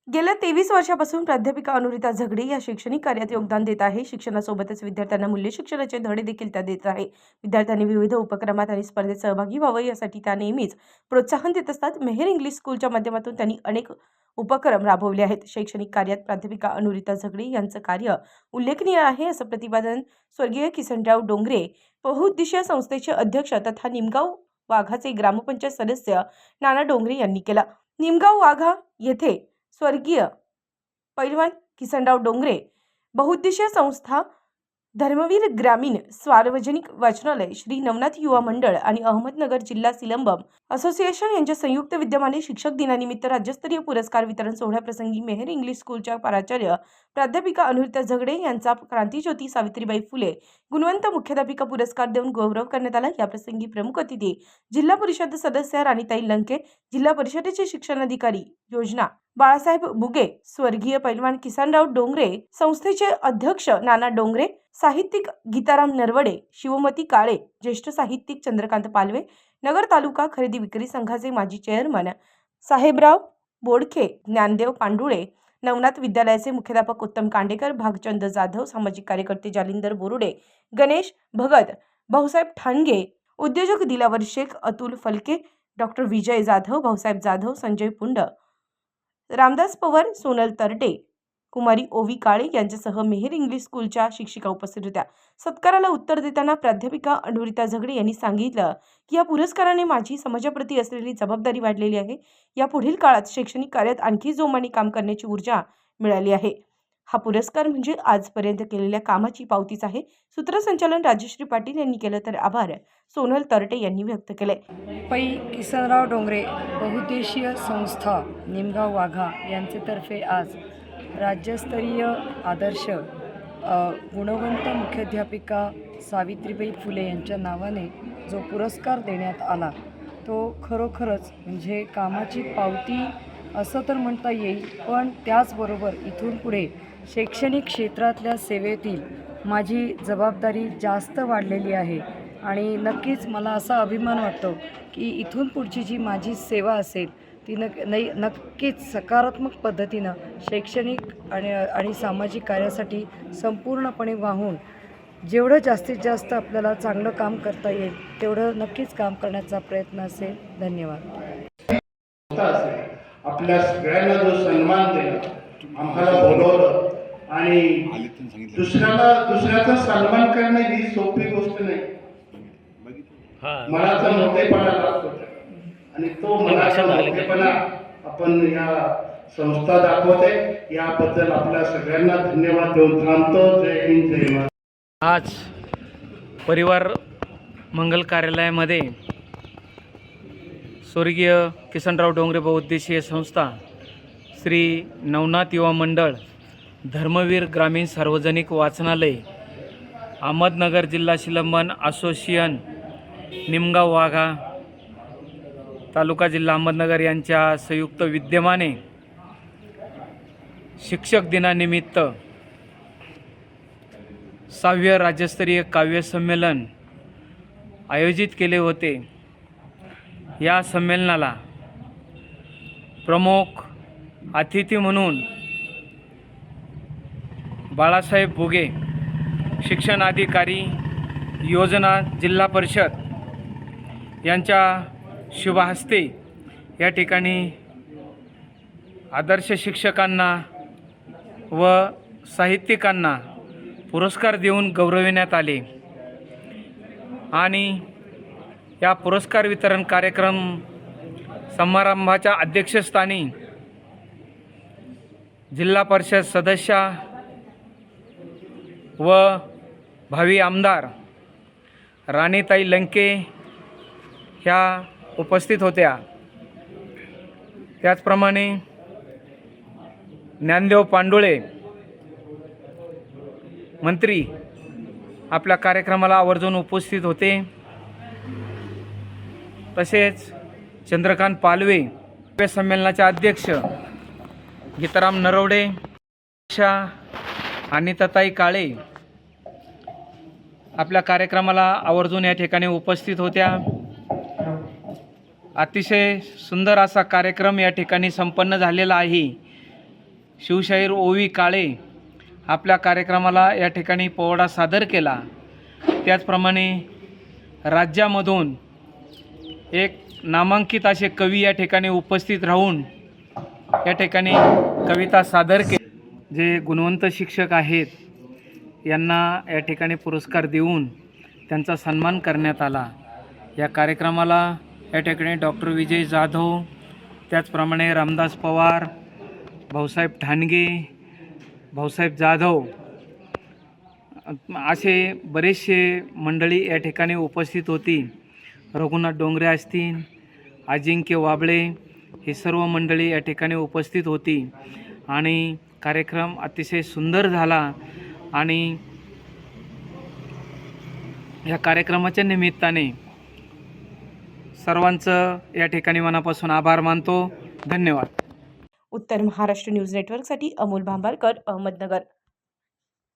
गेल्या 23 वर्षापासून प्राध्यापिका अनुरिता झगडे या शैक्षणिक कार्यात योगदान देत आहे. शिक्षणासोबतच विद्यार्थ्यांना मूल्य शिक्षणाचे धडे देखील त्या देत आहे. विद्यार्थ्यांनी विविध उपक्रमात आणि स्पर्धेत सहभागी व्हावं यासाठी त्या नेहमीच प्रोत्साहन देत असतात. मेहेर इंग्लिश स्कूलच्या माध्यमातून त्यांनी अनेक उपक्रम राबवले आहेत. शैक्षणिक कार्यात प्राध्यापिका अनुरिता झगडे यांचं कार्य उल्लेखनीय आहे, असं प्रतिपादन स्वर्गीय किसनराव डोंगरे बहुउद्देशीय संस्थेचे अध्यक्ष तथा निमगाव वाघाचे ग्रामपंचायत सदस्य नाना डोंगरे यांनी केलं. निमगाव वाघा येथे स्वर्गीय पैलवान किसनराव डोंगरे बहुउद्देशीय संस्था, धर्मवीर ग्रामीण सार्वजनिक वाचनालय, श्री नवनाथ युवा मंडळ आणि अहमदनगर जिल्हा सिलंबम असोसिएशन यांच्या संयुक्त विद्यमाने शिक्षक दिनानिमित्त राज्यस्तरीय पुरस्कार वितरण सोहळ्याप्रसंगी मेहेर इंग्लिश स्कूलच्या प्राचार्य प्राध्यापिका अनुरिता झगडे यांचा क्रांतीज्योती सावित्रीबाई फुले गुणवंत मुख्याध्यापिका पुरस्कार देऊन गौरव करण्यात आला. याप्रसंगी प्रमुख अतिथी जिल्हा परिषद सदस्य राणीताई लंके, जिल्हा परिषदेचे शिक्षणाधिकारी योजना बाळासाहेब बुगे, स्वर्गीय पैलवान किसनराव डोंगरे संस्थेचे अध्यक्ष नाना डोंगरे, साहित्यिक गीताराम नरवडे, शिवमती काळे, ज्येष्ठ साहित्यिक चंद्रकांत पालवे, नगर तालुका खरेदी विक्री संघाचे माजी चेअरमन साहेबराव बोडखे, ज्ञानदेव पांडुळे, नवनाथ विद्यालयाचे मुख्याध्यापक उत्तम कांडेकर, भागचंद जाधव, सामाजिक कार्यकर्ते जालिंदर बोरुडे, गणेश भगत, भाऊसाहेब ठाणगे, उद्योजक दिलावर शेख, अतुल फलके, डॉक्टर विजय जाधव, भाऊसाहेब जाधव, संजय पुंड, रामदास पवार, सोनल तरटे, कुमारी ओवी काळे यांच्यासह मेहेर इंग्लिश स्कूलच्या शिक्षिका उपस्थित होत्या. सत्काराला उत्तर देताना प्राध्यापिका अनुरिता झगडे यांनी सांगितलं की या पुरस्काराने माझी समाजाप्रती असलेली जबाबदारी वाढलेली आहे. या पुढील काळात शैक्षणिक कार्यात आणखी जोमाने काम करण्याची ऊर्जा मिळाली आहे. हा पुरस्कार म्हणजे आजपर्यंत केलेल्या कामाची पावतीच आहे. सूत्रसंचालन राजश्री पाटील यांनी केलं तर आभार सोनल तरटे यांनी व्यक्त केले. पै किसनराव डोंगरे बहुउद्देशीय संस्था निमगाव वाघा यांचेतर्फे आज राज्यस्तरीय आदर्श गुणवंत मुख्याध्यापिका सावित्रीबाई फुले यांच्या नावाने जो पुरस्कार देण्यात आला तो खरोखरच म्हणजे कामाची पावती असं तर म्हणता येईल, पण त्याचबरोबर इथून पुढे शैक्षणिक क्षेत्रातल्या सेवेतील माझी जबाबदारी जास्त वाढलेली आहे आणि नक्कीच मला असा अभिमान वाटतो की इथून पुढची जी माझी सेवा असेल ती नक्कीच सकारात्मक पद्धतीनं शैक्षणिक आणि सामाजिक कार्यासाठी संपूर्णपणे वाहून जेवढं जास्तीत जास्त आपल्याला चांगलं काम करता येईल तेवढं नक्कीच काम करण्याचा प्रयत्न असेल. धन्यवाद. आपल्या सगळ्यांना जो सन्मान दिला, आम्हाला बोलवलं आणि दुसऱ्याचा सन्मान करणे ही सोपी गोष्ट नाही. मनाचा मोठेपणा लागतो आणि तो मनाचा मोठेपणा आपण या संस्था दाखवते. याबद्दल आपल्या सगळ्यांना धन्यवाद देऊन थांबतो. जय हिंद, जय महाराष्ट्र. आज परिवार मंगल कार्यालयामध्ये स्वर्गीय किसनराव डोंगरे बहुउद्देशीय संस्था, श्री नवनाथ युवा मंडळ, धर्मवीर ग्रामीण सार्वजनिक वाचनालय, अहमदनगर जिल्हा सिलंबन असोसिएशन, निमगाव वाघा तालुका जिल्हा अहमदनगर यांच्या संयुक्त विद्यमाने शिक्षक दिनानिमित्त 6वे राज्यस्तरीय काव्य संमेलन आयोजित केले होते. या संमेलनाला प्रमुख अतिथी म्हणून बाळासाहेब बुगे, शिक्षणाधिकारी, योजना जिल्हा परिषद यांच्या शुभ हस्ते या ठिकाणी आदर्श शिक्षकांना व साहित्यिकांना पुरस्कार देऊन गौरविण्यात आले आणि या पुरस्कार वितरण कार्यक्रम समारंभाच्या अध्यक्षस्थानी जिल्हा परिषद सदस्य व भावी आमदार राणीताई लंके ह्या उपस्थित होत्या. त्याचप्रमाणे ज्ञानदेव पांडुळे मंत्री आपल्या कार्यक्रमाला आवर्जून उपस्थित होते. तसेच चंद्रकांत पालवे, संमेलनाचे अध्यक्ष गीताराम नरवडे, अनिताताई काळे आपल्या कार्यक्रमाला आवर्जून या ठिकाणी उपस्थित होत्या. अतिशय सुंदर असा कार्यक्रम या ठिकाणी संपन्न झालेला आहे. शिवशाहीर ओवी काळे आपल्या कार्यक्रमाला या ठिकाणी पोवाडा सादर केला. त्याचप्रमाणे राज्यामधून एक नामांकित असे कवी या ठिकाणी उपस्थित राहून या ठिकाणी कविता सादर केली. जे गुणवंत शिक्षक आहेत यांना या ठिकाणी पुरस्कार देऊन त्यांचा सन्मान करण्यात आला. या कार्यक्रमाला या ठिकाणी डॉक्टर विजय जाधव, त्याचप्रमाणे रामदास पवार, भाऊसाहेब ठाणगे, भाऊसाहेब जाधव असे बरेचसे मंडळी या ठिकाणी उपस्थित होती. रघुनाथ डोंगरे असतील, अजिंक्य वाबळे, हे सर्व मंडळी या ठिकाणी उपस्थित होती आणि कार्यक्रम अतिशय सुंदर झाला. आणि या कार्यक्रमाच्या निमित्ताने सर्वांचं या ठिकाणी मनापासून आभार मानतो. धन्यवाद. उत्तर महाराष्ट्र न्यूज नेटवर्कसाठी अमोल भांबारकर, अहमदनगर.